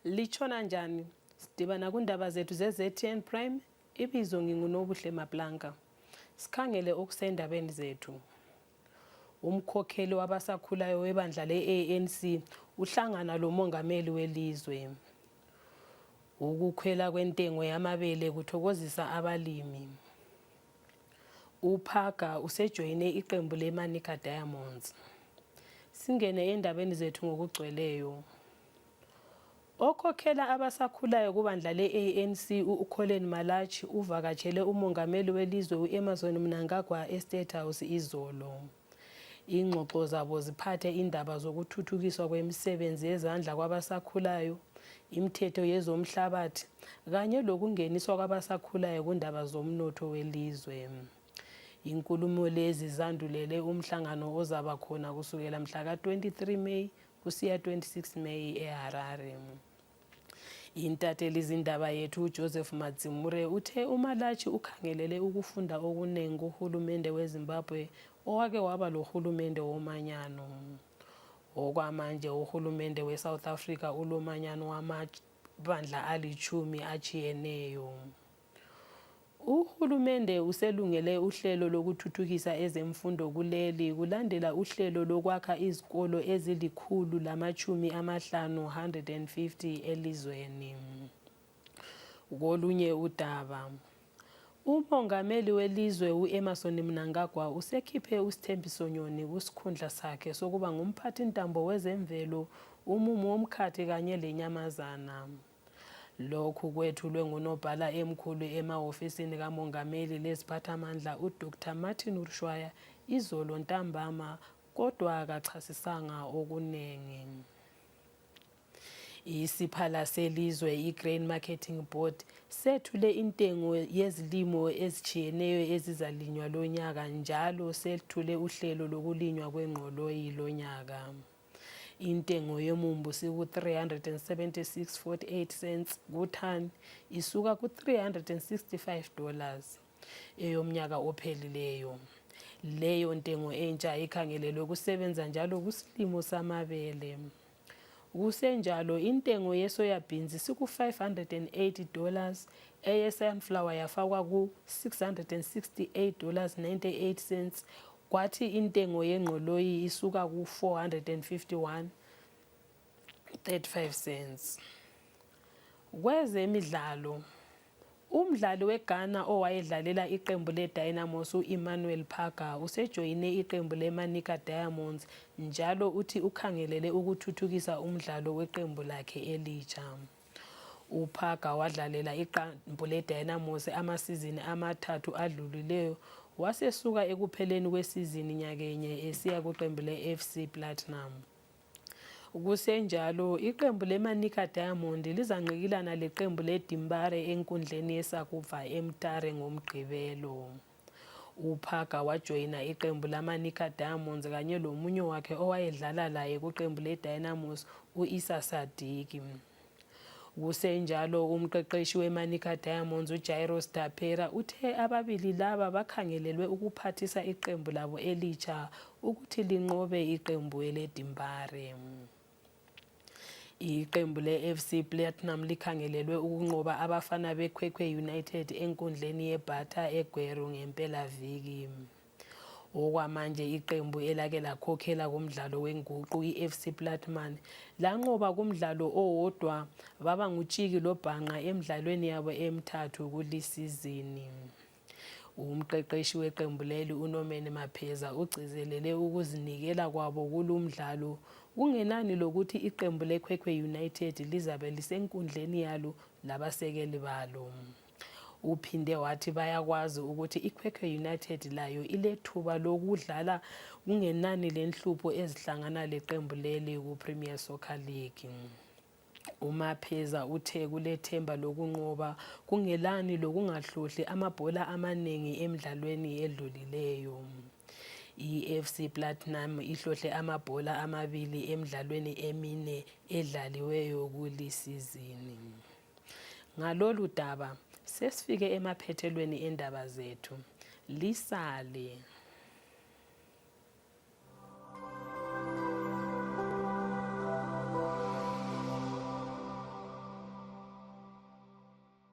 Lichona njani? Sidibana kundaba zethu ze-ZTN Prime. Ibizo nginguNobuhle Maplanka. Sikhangele okusendabeni zethu. Umkhokheli wabasakhulayo webandla le-ANC uhlangana lomongameli welizwe. Ukukhwela kwentengo yamabele kuthokozisa abalimi. UPhaga usejoyine iqembu leManica Diamonds. Singene endabeni zethu ngokugcweleyo. Okhokhela abasakhulayo kubandla le-ANC uColin Malachi uvakatshele umongameli welizwe uEmmerson Mnangagwa eState House izolo. Ingxoxo zabo ziphathe indaba zokuthuthukiswa kwemisebenzi yezandla kwabasakhulayo, imithetho yezomhlabathi kanye lokungeniswa kwabasakhulayo kundaba zomnotho welizwe. Inkulumo lezi zandulele umhlangano ozaba khona kusukela mhla ka-23 May kusiya 26 May eHarare. Intatheli izindaba yethu uJoseph Madzimure uthe uMalachi ukhangelele ukufunda okuningi kuhulumende weZimbabwe owake waba lohulumende womanyano. Okwamanje uhulumende weSouth Africa ulomanyano wamabandla ali-10 achiyeneyo. Uhulumende uselungele uhlelo lokuthuthukisa ezemfundo kuleli kulandela uhlelo lokwakha izikolo ezili-150 elizweni. Kolunye udaba, umongameli welizwe uEmmerson Mnangagwa usekhiphe uSithembiso Nyoni kusikhundla sakhe sokuba ngumphathintambo wezemvelo, umumo womkhathi kanye lenyamazana. Lokhu kwethulwe ngunobhala emkhulu emahhofisini kamongameli leziphathamandla uDr Martin Rishwaya izolo ntambama, kodwa akachasisanga okuningi. Isiphala selizwe iGrain Marketing Board sethule intengo yezilimo ezichiyeneyo ezizalinywa lonyaka njalo sethule uhlelo lokulinywa kwengqoloyi lonyaka. Intengo yomumbu siku-376.48 cents kuthani isuka ku-$365 eyomnyaka ophelileyo. Leyo ntengo entsha ikhangelelwe kusebenza njalo kusilimo samabele. Kusenjalo intengo yesoyabhini siku-$580, eye-sunflower yafakwa ku-$668.98, kwathi intengo yengqoloyi isuka ku-$451.35. Kwezemidlalo, umdlali weGhana owayedlalela iqembu leDynamos uEmmanuel Phaga usejoyine iqembu leManica Diamonds njalo uthi ukhangelele ukuthuthukisa umdlalo weqembu lakhe elitsha. UPhaga wadlalela iqembu leDynamos amasizini amathathu adlulileyo wasesuka ekupheleni kwesizini nyakenye esiya kuqembu le-FC Platinum. Kusenjalo iqembu leManica Diamond lizanqikilana leqembu leDimbare enkundleni yeSakubva eMtare ngomgqibelo. UPhaga wajoyina iqembu leManica Diamonds kanye lomunye wakhe owayedlala laye kuqembu leDynamos u-Issa Sadiq. Kusenjalo umqeqeshi weManica Diamonds uJairos Dapera uthe ababili laba bakhangelelwe ukuphathisa iqembu labo elitsha ukuthi linqobe iqembu leDimbare. Iqembu le-FC Platinum likhangelelwe ukunqoba abafana beKwekwe United enkundleni yeBata eGweru ngempelaviki. Okwamanje iqembu elake lakhokhela kumdlalo wenguqu iFC Platinum lanqoba kumdlalo owodwa baba nguTshiki loBhanqa emidlalweni yabo emithathu kulisizini. Umqeqeshi weqembu leli uNorman Mapheza ugcizelele ukuzinikela kwabo kulumdlalo kungenani lokuthi iqembu leKwekwe United lizabe lisenkundleni yalo labasekeli balo. Uphinde wathi bayakwazi ukuthi iKwekwe United layo ilethuba lokudlala kungenani lenhlupho ezihlangana leqembu leli kuPremier Soccer League. uMapheza uthe kulethemba lokunqoba kungelani lokungahlohli amabhola amaningi emidlalweni edlulileyo. iFC Platinum ihlohle amabhola amabili emidlalweni emine edlaliweyo kulisizini. Ngalolu daba sesifike emaphethelweni endaba zethu. Lisale.